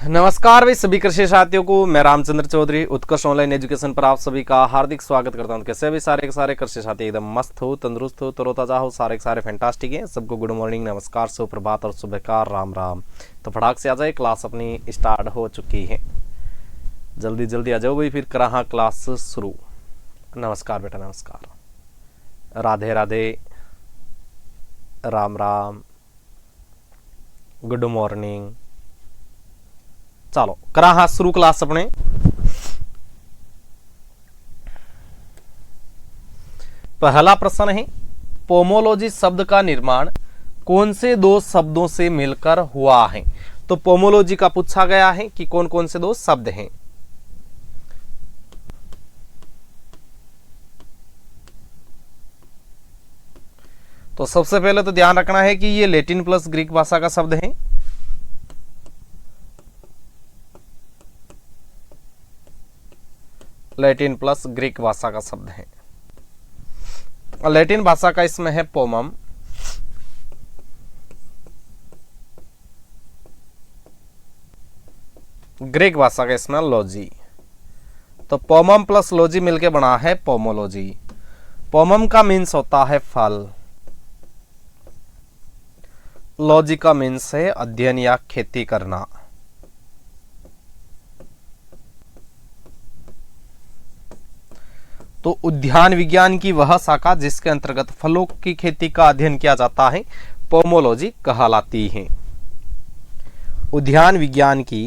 नमस्कार भाई सभी कृषि साथियों को, मैं रामचंद्र चौधरी उत्कर्ष ऑनलाइन एजुकेशन पर आप सभी का हार्दिक स्वागत करता हूं। कैसे भी सारे के सारे कृषि साथी एकदम मस्त हो, तंदुरुस्त हो, तरोताजा हो, सारे के सारे फैंटास्टिक हैं। सबको गुड मॉर्निंग, नमस्कार, सुप्रभात और सुबहकार, राम राम। तो फटाक से आ जाए, क्लास अपनी स्टार्ट हो चुकी है। जल्दी जल्दी आ जाओ भाई, फिर करा क्लास शुरू। नमस्कार बेटा, नमस्कार, राधे राधे, राम राम, गुड मॉर्निंग। चलो करा हाथ शुरू क्लास अपने। पहला प्रश्न है, पोमोलॉजी शब्द का निर्माण कौन से दो शब्दों से मिलकर हुआ है। तो पोमोलॉजी का पूछा गया है कि कौन कौन से दो शब्द हैं। तो सबसे पहले तो ध्यान रखना है कि ये लैटिन प्लस ग्रीक भाषा का शब्द है। लैटिन प्लस ग्रीक भाषा का शब्द है। लैटिन भाषा का इसमें है पोमम, ग्रीक भाषा का इसमें लॉजी। तो पोमम प्लस लॉजी मिलके बना है पोमोलॉजी। पोमम का मीन्स होता है फल, लॉजी का मीन्स है अध्ययन या खेती करना। तो उद्यान विज्ञान की वह शाखा जिसके अंतर्गत फलों की खेती का अध्ययन किया जाता है पोमोलॉजी कहलाती है। उद्यान विज्ञान की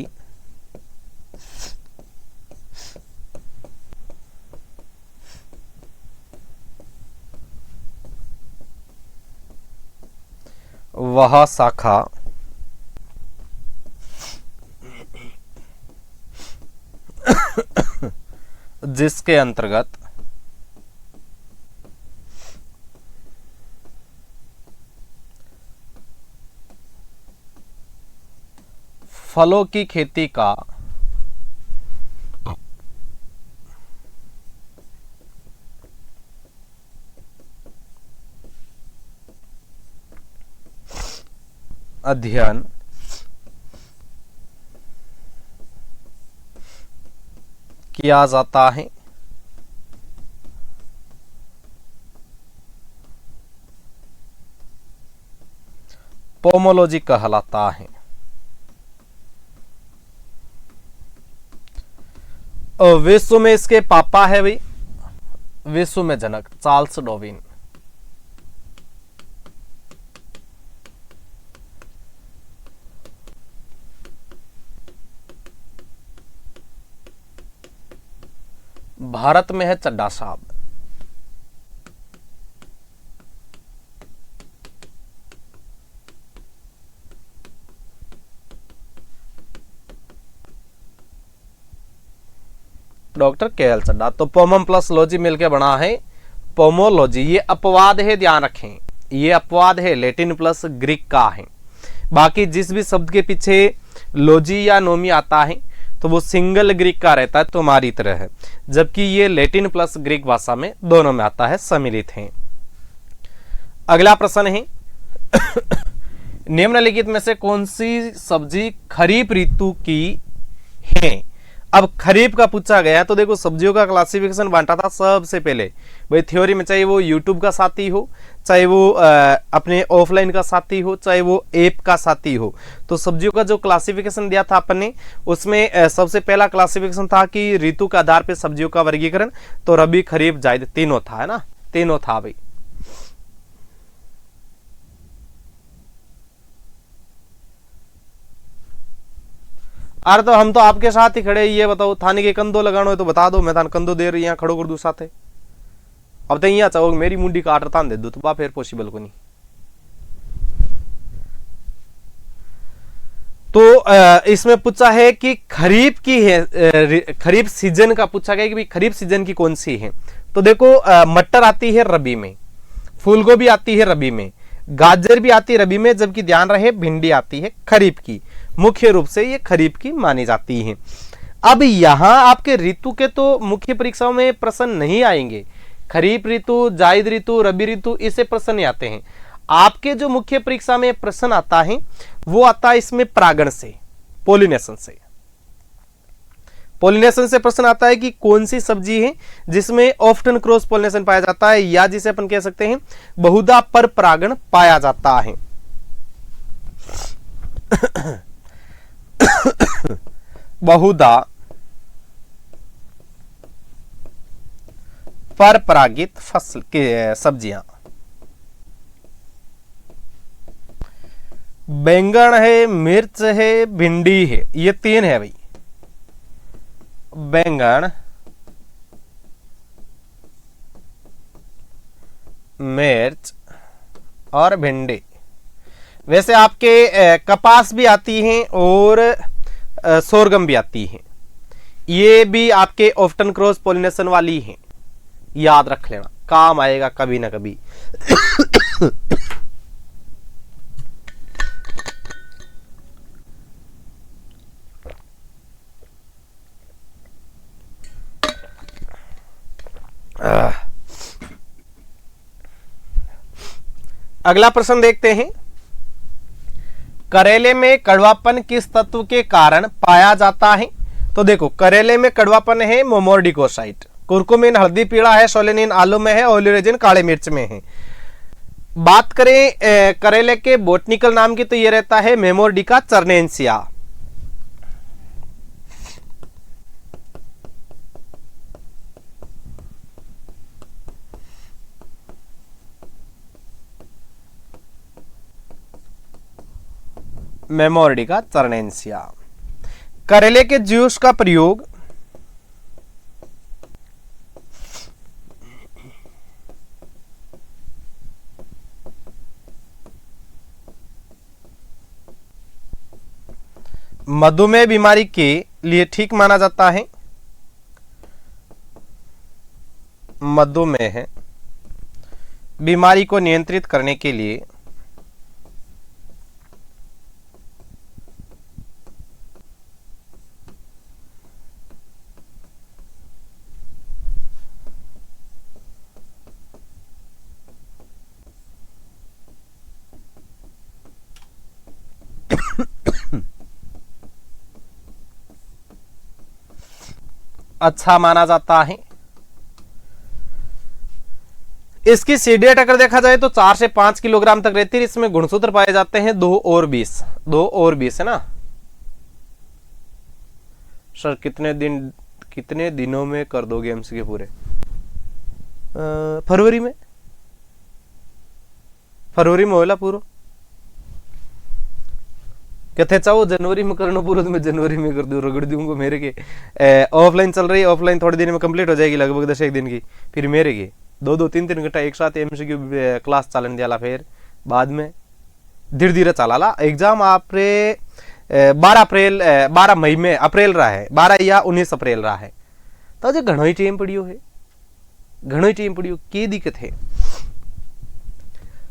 वह शाखा जिसके अंतर्गत फलों की खेती का अध्ययन किया जाता है पोमोलॉजी कहलाता है। विश्व में इसके पापा है भाई, विश्व में जनक चार्ल्स डार्विन। भारत में है चड्ढा साहब। Doctor K L. चड्ढा। तो पोमम प्लस लॉजी मिलके बना है पोमोलॉजी। ये अपवाद है, ध्यान रखें, ये अपवाद है, लैटिन प्लस ग्रीक का है। बाकी जिस भी शब्द के पीछे लॉजी या नोमी आता है तो वो सिंगल ग्रीक का रहता है, तुम्हारी तरह है, जबकि ये लैटिन प्लस ग्रीक भाषा में दोनों में आता है, सम्मिलित है। अगला प्रश्न है निम्नलिखित में से कौन सी सब्जी खरीफ ऋतु की है। अब खरीफ का पूछा गया तो देखो, सब्जियों का क्लासिफिकेशन बांटा था सबसे पहले भाई थ्योरी में, चाहे वो यूट्यूब का साथी हो, चाहे वो अपने ऑफलाइन का साथी हो, चाहे वो ऐप का साथी हो। तो सब्जियों का जो क्लासिफिकेशन दिया था अपन ने, उसमें सबसे पहला क्लासिफिकेशन था कि ऋतु के आधार पर सब्जियों का वर्गीकरण। तो रबी, खरीफ, जायद तीनों था, है ना, तीनों था भाई। अरे तो हम तो आपके साथ ही खड़े, ये बताओ थाने के कंदो लगानो है तो बता दो, मैं थाने कंदो दे रही यहाँ खड़ो कर दू साथे। अब तो यहाँ चाहो मेरी मुंडी काट तान दे दो तो बा फिर पॉसिबल को नहीं। तो इसमें पूछा है कि खरीफ की है, खरीफ सीजन का पूछा गया कि भाई खरीफ सीजन की कौन सी है। तो देखो मटर आती है रबी में, फूलगोभी आती है रबी में, गाजर भी आती है रबी में, जबकि ध्यान रहे भिंडी आती है खरीफ की। मुख्य रूप से ये खरीफ की मानी जाती है। अब यहां आपके ऋतु के तो मुख्य परीक्षाओं में प्रश्न नहीं आएंगे, खरीफ ऋतु, जायद ऋतु, रबी ऋतु, इससे प्रश्न नहीं आते हैं। आपके जो मुख्य परीक्षा में प्रश्न आता है वो आता है इसमें परागण से, पोलिनेशन से। पॉलिनेशन से प्रश्न आता है कि कौन सी सब्जी है जिसमें ऑफ्टन क्रॉस पॉलिनेशन पाया जाता है, या जिसे अपन कह सकते हैं बहुधा पर परागण पाया जाता है। बहुधा पर परागित फसल के सब्जियां, बैंगन है, मिर्च है, भिंडी है, ये तीन है भाई, बैंगन, मिर्च और भिंडी। वैसे आपके कपास भी आती हैं और सोरगम भी आती हैं, ये भी आपके ऑफ्टन क्रॉस पॉलिनेशन वाली हैं, याद रख लेना, काम आएगा कभी ना कभी। अगला प्रश्न देखते हैं, करेले में कड़वापन किस तत्व के कारण पाया जाता है? तो देखो, करेले में कड़वापन है मोमोर्डिकोसाइट, कुरकुमिन हल्दी पीला है, सोलेनिन आलू में है, ओलियोरेजिन काले मिर्च में है। बात करें करेले के बोटनिकल नाम की तो ये रहता है मेमोर्डिका चर्नेंसिया। मेमोर्डिका चर्नेंसिया। करेले के जूस का प्रयोग मधुमेह बीमारी के लिए ठीक माना जाता है। मधुमेह बीमारी को नियंत्रित करने के लिए अच्छा माना जाता है। इसकी सीड रेट अगर देखा जाए तो 4 से 5 किलोग्राम तक रहती है। इसमें गुणसूत्र पाए जाते हैं 2 और 20 है ना सर? कितने दिनों में कर दोगे एमसीक्यू के पूरे? फरवरी में होला पूरा? कहते चाहो जनवरी में करना पूरा तो मैं जनवरी में कर दूँ, रगड़ दूंगा मेरे के। ऑफलाइन चल रही है, ऑफलाइन थोड़े दिन में कंप्लीट हो जाएगी, लगभग 10 एक दिन की। फिर मेरे के 2-3 घंटा एक साथ एमसीक्यू क्लास चलन दिया, फिर बाद में धीरे धीरे चला एग्जाम। आपरे 12 मई में अप्रैल रहा है, 12 या 19 अप्रैल रहा है, तो जो घणो ही टाइम पड़ियो है, घणो ही टाइम पड़ियो। की दिक्कत है?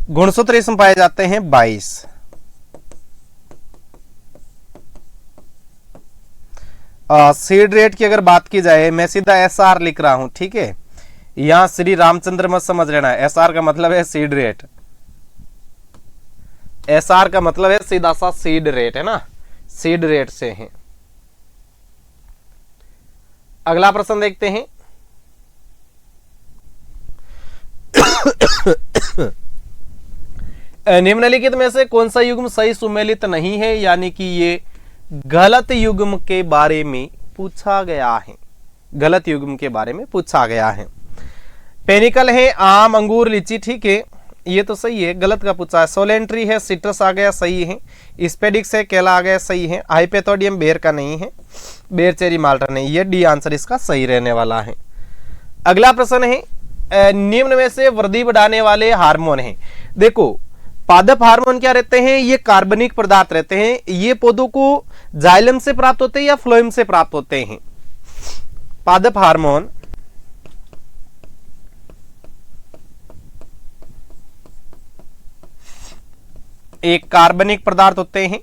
गुणसूत्र इसमें पाए जाते हैं 22। सीड रेट की अगर बात की जाए, मैं सीधा एसआर लिख रहा हूं, ठीक है? यहां श्री रामचंद्र मत समझ लेना, एसआर का मतलब है सीड रेट। एसआर का मतलब है सीधा सा सीड रेट, है ना? सीड रेट से है। अगला प्रश्न देखते हैं। निम्नलिखित में से कौन सा युग्म सही सुमेलित नहीं है, यानी कि ये गलत युग्म के बारे में पूछा गया है। गलत युग्म के बारे में पूछा गया है। पेनिकल है आम, अंगूर, लीची, ठीक है, ये तो सही है। गलत का पूछा है। सोलेंट्री है, सिट्रस आ गया, सही है। स्पेडिक्स है, केला आ गया, सही है। हाइपेथोडियम बेर का नहीं है, बेर, चेरी, माल्टा नहीं। ये डी आंसर इसका सही रहने वाला है। अगला प्रश्न है, निम्न में से वृद्धि बढ़ाने वाले हार्मोन हैं। देखो, पादप हार्मोन क्या रहते हैं? ये कार्बनिक पदार्थ रहते हैं। ये पौधों को जाइलम से प्राप्त होते हैं या फ्लोएम से प्राप्त होते हैं? पादप हार्मोन एक कार्बनिक पदार्थ होते हैं।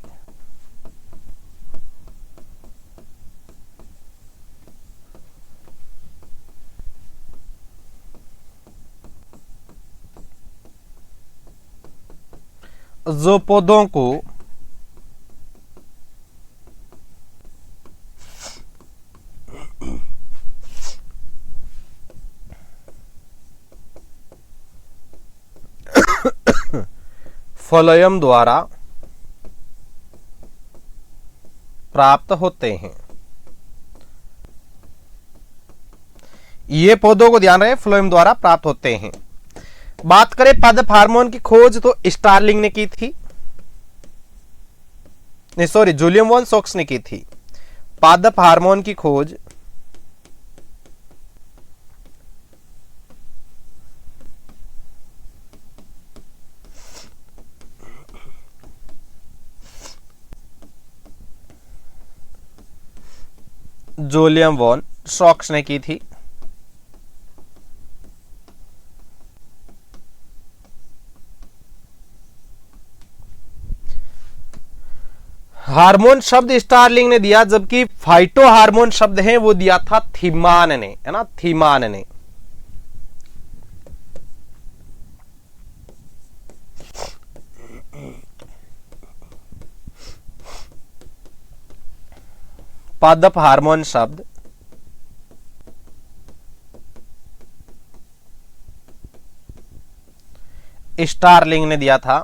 जो पौधों को फ्लोएम द्वारा प्राप्त होते हैं। ये पौधों को ध्यान रहे, फ्लोएम द्वारा प्राप्त होते हैं। बात करें पादप हार्मोन की खोज तो स्टार्लिंग ने की थी, नहीं सॉरी, जुलियम वॉन सॉक्स ने की थी। पादप हार्मोन की खोज जुलियम वॉन सॉक्स ने की थी। हार्मोन शब्द स्टार्लिंग ने दिया, जबकि फाइटो हार्मोन शब्द है वो दिया था थीमान ने, है ना, थीमान ने। पादप हार्मोन शब्द स्टार्लिंग ने दिया था।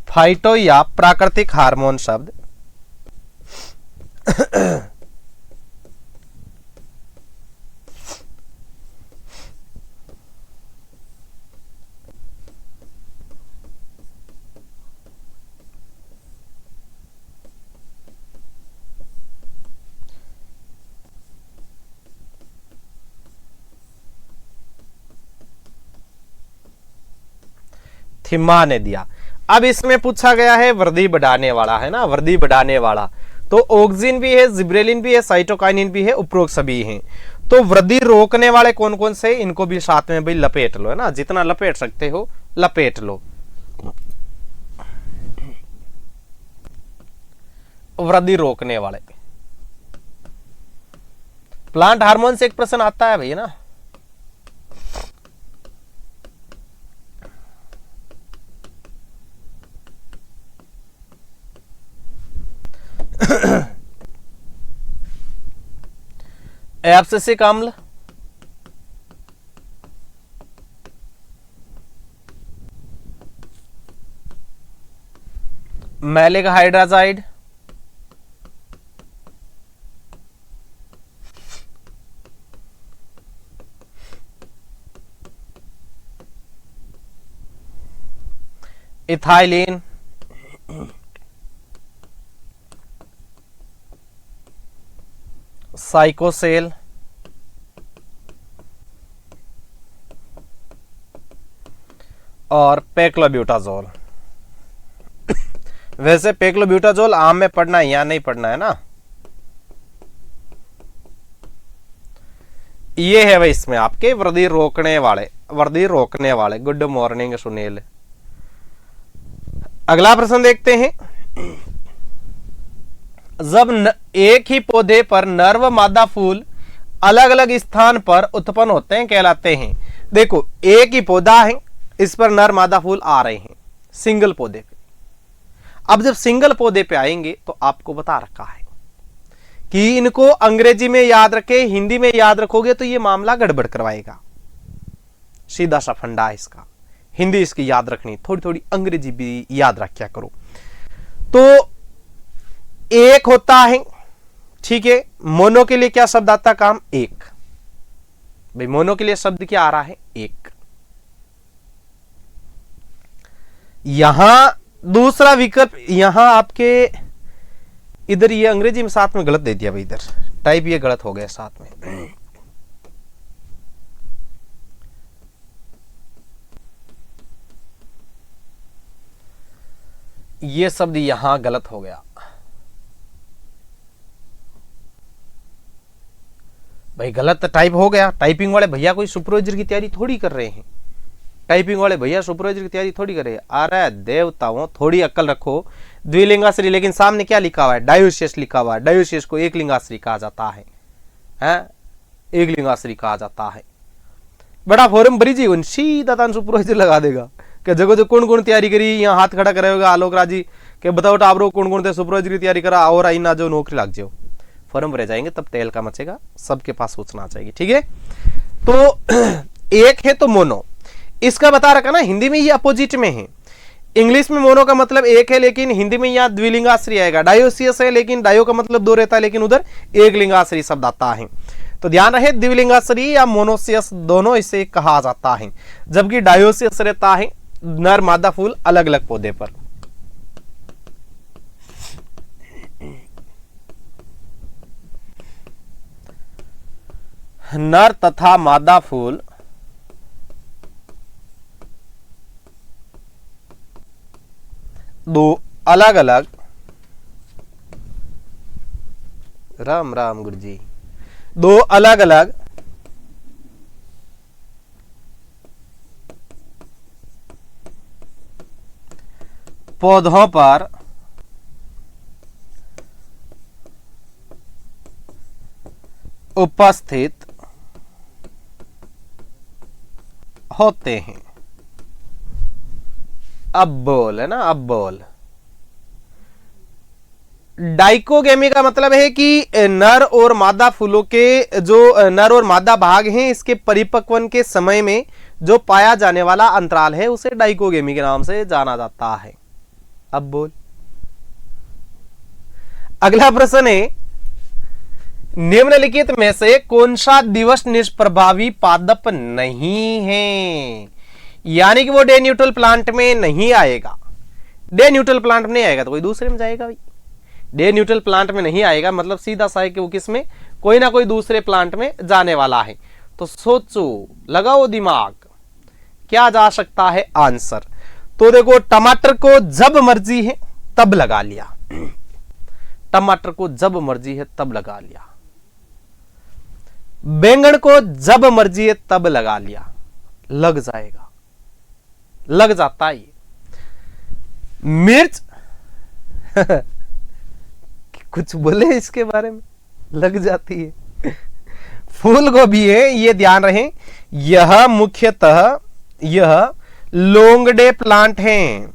फाइटो या प्राकृतिक हार्मोन शब्द थीमा ने दिया। अब इसमें पूछा गया है वृद्धि बढ़ाने वाला, है ना, वृद्धि बढ़ाने वाला। तो ऑक्सिन भी है, जिब्रेलिन भी है, साइटोकाइनिन भी है, उपरोक्त सभी हैं। तो वृद्धि रोकने वाले कौन कौन से, इनको भी साथ में भाई लपेट लो, है ना, जितना लपेट सकते हो लपेट लो। वृद्धि रोकने वाले प्लांट हार्मोन से एक प्रश्न आता है भैया ना, एब्सिसिक अम्ल, मैलिक हाइड्राजाइड, इथाइलिन, साइकोसेल, और पेक्लोब्यूटाजोल। वैसे पेक्लोब्यूटाजोल आम में पढ़ना है या नहीं पढ़ना है ना, ये है भाई इसमें आपके वृद्धि रोकने वाले, वृद्धि रोकने वाले। Good morning Sunil. अगला प्रश्न देखते हैं। जब एक ही पौधे पर नर व मादा फूल अलग अलग स्थान पर उत्पन्न होते हैं कहलाते हैं। देखो एक ही पौधा है, इस पर नर मादा फूल आ रहे हैं सिंगल पौधे पे। अब जब सिंगल पौधे पे आएंगे तो आपको बता रखा है कि इनको अंग्रेजी में याद रखे, हिंदी में याद रखोगे तो ये मामला गड़बड़ करवाएगा। सीधा सा फंडा है इसका, हिंदी इसकी याद रखनी, थोड़ी थोड़ी अंग्रेजी भी याद रखा करो। तो एक होता है, ठीक है, मोनो के लिए क्या शब्द आता है, काम एक। भाई मोनो के लिए शब्द क्या आ रहा है, एक। यहां दूसरा विकल्प, यहां आपके इधर ये अंग्रेजी में साथ में गलत दे दिया भाई, इधर टाइप ये गलत हो गया साथ में। ये शब्द यहां गलत हो गया भाई, गलत टाइप हो गया। टाइपिंग वाले भैया कोई सुपरवाइजर की तैयारी थोड़ी कर रहे हैं, टाइपिंग वाले भैया सुपरवाइजर की तैयारी थोड़ी कर रहे हैं। अरे देवताओं थोड़ी अक्ल रखो। द्विलिंगाश्री, लेकिन सामने क्या लिखा हुआ है, डायोसियस लिखा हुआ है। डायोसियस को एक लिंगाश्री कहा जाता है, एक लिंगाश्री कहा जाता है। बड़ा फॉर्म भरी जी, सीधा तान सुपरवाइजर लगा देगा कि जगह जो कौन कौन तैयारी करी, यहाँ हाथ खड़ा करेगा आलोक राजी के बताओ टाबरो कौन कौन थे सुपरवाइजर की तैयारी करा और आई ना जो नौकरी लग जाओ। फॉर्म भरे जाएंगे तब तेल का मचेगा, सबके पास सूचना आ जाएगी। ठीक है, तो एक है तो मोनो, इसका बता रखा ना, हिंदी में ये अपोजिट में है। इंग्लिश में मोनो का मतलब एक है, लेकिन हिंदी में यहाँ द्विलिंगाश्री आएगा। डायोसियस है, लेकिन डायो का मतलब दो रहता है, लेकिन उधर एक लिंगाश्री शब्द आता है। तो ध्यान रहे, द्विलिंगाश्री या मोनोसियस दोनों इसे कहा जाता है, जबकि डायोसियस रहता है नर मादा फूल अलग अलग पौधे पर। नर तथा मादा फूल दो अलग अलग, राम राम गुरु जी, दो अलग अलग पौधों पर उपस्थित होते हैं। अब बोल है ना, अब बोल। डाइकोगेमी का मतलब है कि नर और मादा फूलों के जो नर और मादा भाग हैं, इसके परिपक्वन के समय में जो पाया जाने वाला अंतराल है उसे डाइकोगेमी के नाम से जाना जाता है। अब बोल। अगला प्रश्न है, निम्नलिखित में से कौन सा दिवस निष्प्रभावी पादप नहीं है? यानी कि वो डे न्यूट्रल प्लांट में नहीं आएगा। डे न्यूट्रल प्लांट में नहीं आएगा तो कोई दूसरे में जाएगा भाई। डे न्यूट्रल प्लांट में नहीं आएगा मतलब सीधा सा है कि वो किसमें, कोई ना कोई दूसरे प्लांट में जाने वाला है। तो सोचो, लगाओ दिमाग, क्या जा सकता है आंसर। तो देखो, टमाटर को जब मर्जी है तब लगा लिया, टमाटर को जब मर्जी है तब लगा लिया, बैंगन को जब मर्जी है तब लगा लिया, लग जाएगा, लग जाता है। मिर्च कुछ बोले इसके बारे में, लग जाती है। फूल गोभी है, ये ध्यान रहे, यह मुख्यतः यह लोंगडे प्लांट हैं।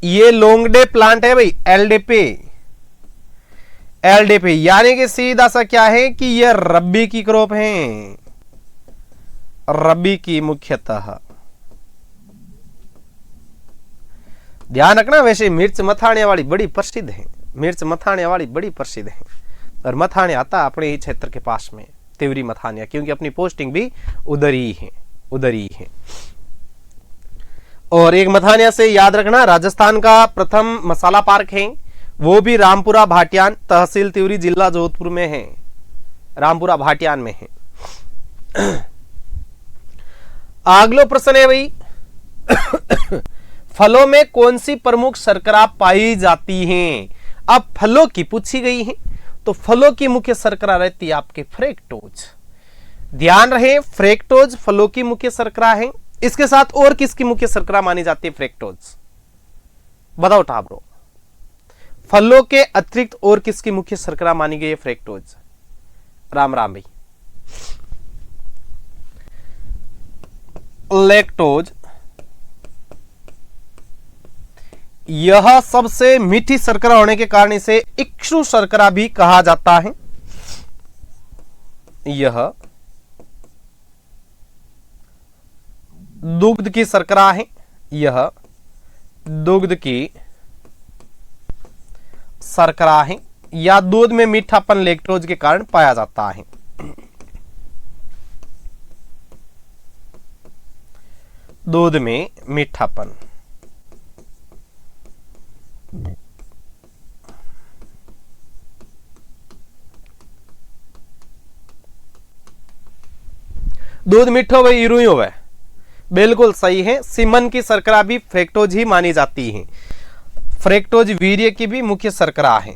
ये लोंगडे प्लांट है भाई, एलडीपी, एलडीपी यानी कि सीधा सा क्या है कि ये रबी की क्रॉप है, रबी की मुख्यतः। ध्यान रखना, वैसे मिर्च मथाने वाली बड़ी प्रसिद्ध है, मिर्च मथाने वाली बड़ी प्रसिद्ध है, और मथाने आता अपने ही क्षेत्र के पास में, तिवरी मथानिया, क्योंकि अपनी पोस्टिंग भी उधर ही है, उधर ही है। और एक मथानिया से याद रखना, राजस्थान का प्रथम मसाला पार्क है, वो भी रामपुरा भाटियान, तहसील तिवरी, जिला जोधपुर में है, रामपुरा भाटियान में है। अगला प्रश्न है भाई, फलों में कौन सी प्रमुख शर्करा पाई जाती हैं? अब फलों की पूछी गई है, तो फलों की मुख्य शर्करा रहती है आपके फ्रेक्टोज। ध्यान रहे, फ्रेक्टोज फलों की मुख्य शर्करा है। इसके साथ और किसकी मुख्य शर्करा मानी जाती है फ्रेक्टोज? बताओ टाब्रो, फलों के अतिरिक्त और किसकी मुख्य शर्करा मानी गई है फ्रेक्टोज? राम राम भाई। लैक्टोज, यह सबसे मीठी शर्करा होने के कारण इसे इक्ष्ण शर्करा भी कहा जाता है। यह दुग्ध की शर्करा है, यह दुग्ध की शर्करा है, या दूध में मीठापन लैक्टोज के कारण पाया जाता है। दूध में मीठापन, दूध मिठो भाई इरू ही होवे, बिल्कुल सही है। सीमन की शर्करा भी फ्रेक्टोज ही मानी जाती है। फ्रेक्टोज वीर्य की भी मुख्य शर्करा है।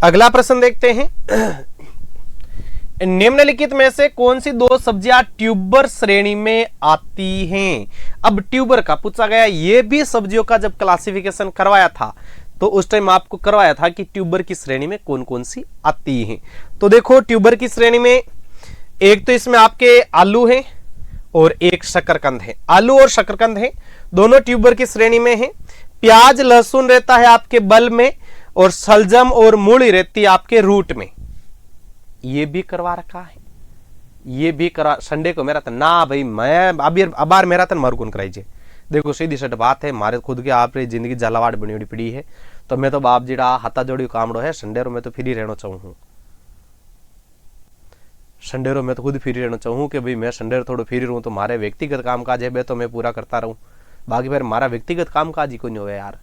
अगला प्रश्न देखते हैं, निम्नलिखित में से कौन सी दो सब्जियां ट्यूबर श्रेणी में आती हैं? अब ट्यूबर का पूछा गया, ये भी सब्जियों का जब क्लासिफिकेशन करवाया था तो उस टाइम आपको करवाया था कि ट्यूबर की श्रेणी में कौन कौन सी आती हैं। तो देखो ट्यूबर की श्रेणी में एक तो इसमें आपके आलू हैं और एक शकरकंद है। आलू और शकरकंद है, दोनों ट्यूबर की श्रेणी में है। प्याज लहसुन रहता है आपके बल में और सलजम और मूली रहती है आपके रूट में। ये भी करवा रखा है, ये भी करा। संडे को मैराथन ना भाई, मैं अबार मैराथन मारू कौन कराइए। देखो सीधी सट बात है, मारे खुद के आप जिंदगी झालावाड़ बनी पड़ी है, तो मैं तो बाप जीड़ा हाथा जोड़ी कामड़ो है। संडे रो मैं तो फ्री रहना चाहूँ, संडे रो मैं तो खुद फ्री रहना चाहूँ कि भाई मैं संडे थोड़ा फ्री रहूँ तो मारे व्यक्तिगत काम काज है तो मैं पूरा करता रहूँ। बाकी फिर मारा व्यक्तिगत काम काज ही कोई नहीं हो यार।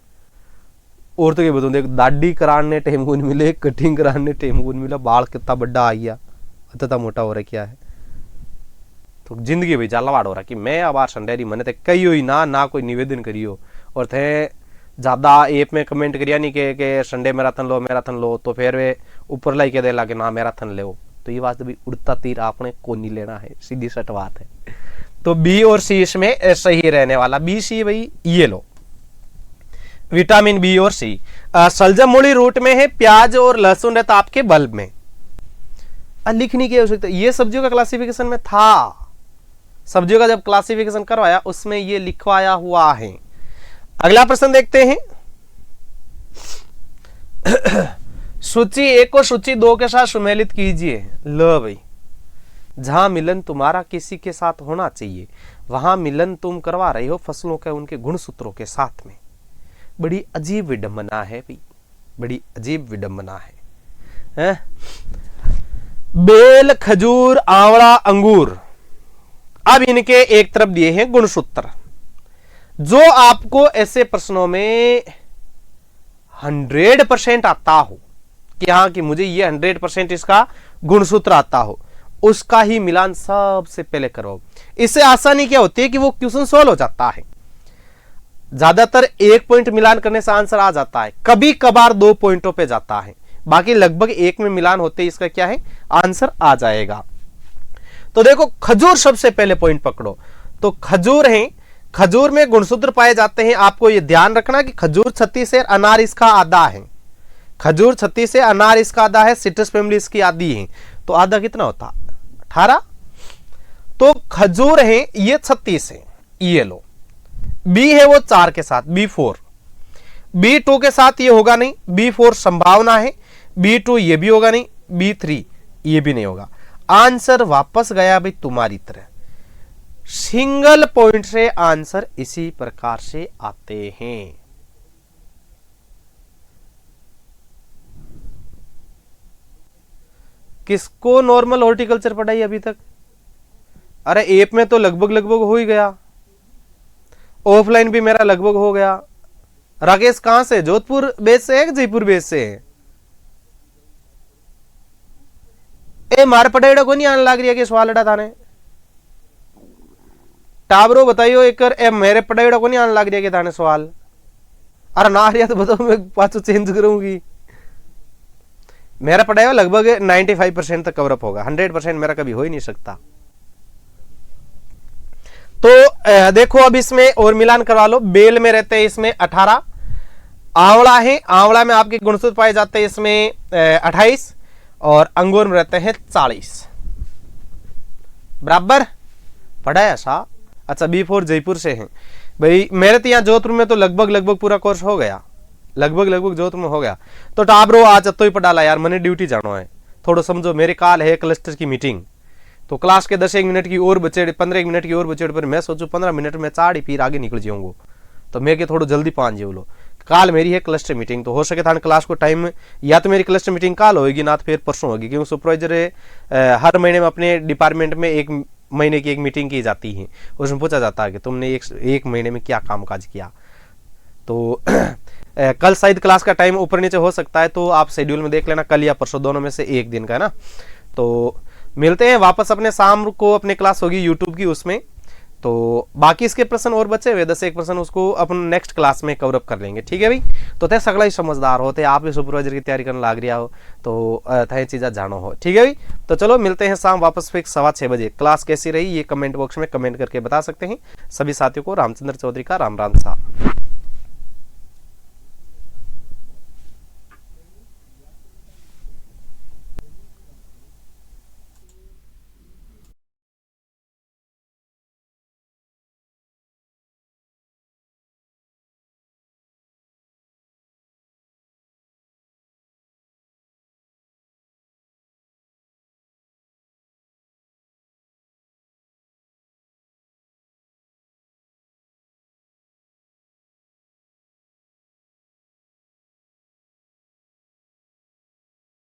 और तो क्या बताऊँ, देख दाढ़ी कराने टाइम को नहीं मिले, कटिंग कराने टाइम को नहीं मिला, बाल कितना बड़ा आ गया, इतना मोटा हो रहा क्या है। तो जिंदगी भाई झालावाड़ हो रहा कि मैं अब संडेरी मैंने तो कही हुई ना कोई निवेदन करियो। और थे ज्यादा ऐप में कमेंट करिया नहीं के संडे मैराथन लो तो फिर वे ऊपर लाई के दे ला के ना मैराथन ले। तो ये बात भी उड़ता तीर आपने को नहीं लेना है, सीधी सट बात है। तो बी और सी इसमें सही रहने वाला, बी सी भाई ये लो, विटामिन बी और सी। सलजम मूली रूट में है, प्याज और लहसुन रहता आपके बल्ब में। लिखने की आवश्यकता, ये सब्जियों का क्लासिफिकेशन में था, सब्जियों का जब क्लासिफिकेशन करवाया उसमें ये लिखवाया हुआ है। अगला प्रश्न देखते हैं। सूची 1 और सूची 2 के साथ सुमेलित कीजिए। लो भाई, जहां मिलन तुम्हारा किसी के साथ होना चाहिए वहां मिलन तुम करवा रहे हो फसलों के उनके गुणसूत्रों के साथ में। बड़ी अजीब विडंबना है भाई, बड़ी अजीब विडंबना है। बेल, खजूर, आंवला, अंगूर, अब इनके एक तरफ दिए हैं गुणसूत्र। जो आपको ऐसे प्रश्नों में 100% आता हो कि हाँ कि मुझे ये 100% इसका गुणसूत्र आता हो, उसका ही मिलान सबसे पहले करो। इससे आसानी क्या होती है कि वो क्वेश्चन सॉल्व हो जाता है। ज्यादातर 1 पॉइंट मिलान करने से आंसर आ जाता है, कभी कभार 2 पॉइंटों पे जाता है, बाकी लगभग 1 में मिलान होते इसका क्या है आंसर आ जाएगा। तो देखो खजूर सबसे पहले पॉइंट पकड़ो। तो खजूर है, खजूर में गुणसूत्र पाए जाते हैं। आपको यह ध्यान रखना कि खजूर 36 है, अनार इसका आधा है। खजूर 36 है, अनार इसका आधा है, सिट्रस फैमिली इसकी आधी है। तो आधा कितना होता 18। तो खजूर है ये 36 है, ये लो। बी है वो 4 के साथ, B4। B2 के साथ ये होगा नहीं, B4 संभावना है। B2 ये भी होगा नहीं, B3 ये भी नहीं होगा। आंसर वापस गया भाई तुम्हारी तरह। सिंगल पॉइंट से आंसर इसी प्रकार से आते हैं। किसको नॉर्मल हॉर्टिकल्चर पढ़ाई अभी तक? अरे एप में तो लगभग हो ही गया, ऑफलाइन भी मेरा लगभग हो गया। राकेश कहां से, जोधपुर बेस से है कि जयपुर बेस से है? ए मार पढ़ाई को नहीं आने लग रही है कि सवाल थाने टाबरो बताइयो एक ए मेरे पढ़ाई को नहीं आने लग रही है कि थाने सवाल। अरे ना आ रहा तो बताओ, मैं पाछो चेंज करूंगी। मेरा पढ़ाई लगभग 95% तक कवरअप होगा, 100% मेरा कभी हो ही नहीं सकता। तो देखो अब इसमें और मिलान करवा लो। बेल में रहते हैं इसमें 18, आंवला है, आंवला में आपके गुणसूत्र पाए जाते हैं इसमें 28, और अंगूर में रहते हैं 40। बराबर पढ़ा है ऐसा। अच्छा B4 जयपुर से है भाई। मेरे तो यहाँ जोधपुर में तो लगभग पूरा कोर्स हो गया, लगभग जोधपुर में हो गया। तो टाबरो आज तो ही पढ़ा ला यार, मैंने ड्यूटी जाना है। थोड़ा समझो, मेरे काल है क्लस्टर की मीटिंग, तो क्लास के 10 मिनट की और बचे, 15 मिनट की और बचे, पर मैं सोचू 15 मिनट में चाड़ी फिर आगे निकल जाऊंगा। तो मैं के थोड़ा जल्दी पान जाऊ लो। काल मेरी है क्लस्टर मीटिंग, तो हो सके था क्लास को टाइम या तो मेरी क्लस्टर मीटिंग काल होगी ना तो फिर परसों होगी, क्योंकि सुपरवाइजर हर महीने में अपने डिपार्टमेंट में 1 महीने की एक मीटिंग की जाती है। उसमें पूछा जाता है कि तुमने एक महीने में क्या कामकाज किया। तो कल शायद क्लास का टाइम ऊपर नीचे हो सकता है, तो आप शेड्यूल में देख लेना, कल या परसों दोनों में से एक दिन का है ना। तो मिलते हैं वापस अपने शाम को, अपने क्लास होगी यूट्यूब की, उसमें तो बाकी इसके प्रश्न और बचे हुए 10 एक प्रश्न उसको अपन नेक्स्ट क्लास में कवर अप कर लेंगे, ठीक है भाई। तो थे सगला ही समझदार होते, आप भी सुपरवाइजर की तैयारी करने लाग रहा हो तो थे चीज़ें जानो हो, ठीक है भाई। तो चलो मिलते हैं शाम वापस फिर 6:15 बजे। क्लास कैसी रही ये कमेंट बॉक्स में कमेंट करके बता सकते हैं। सभी साथियों को रामचंद्र चौधरी का राम राम साहब।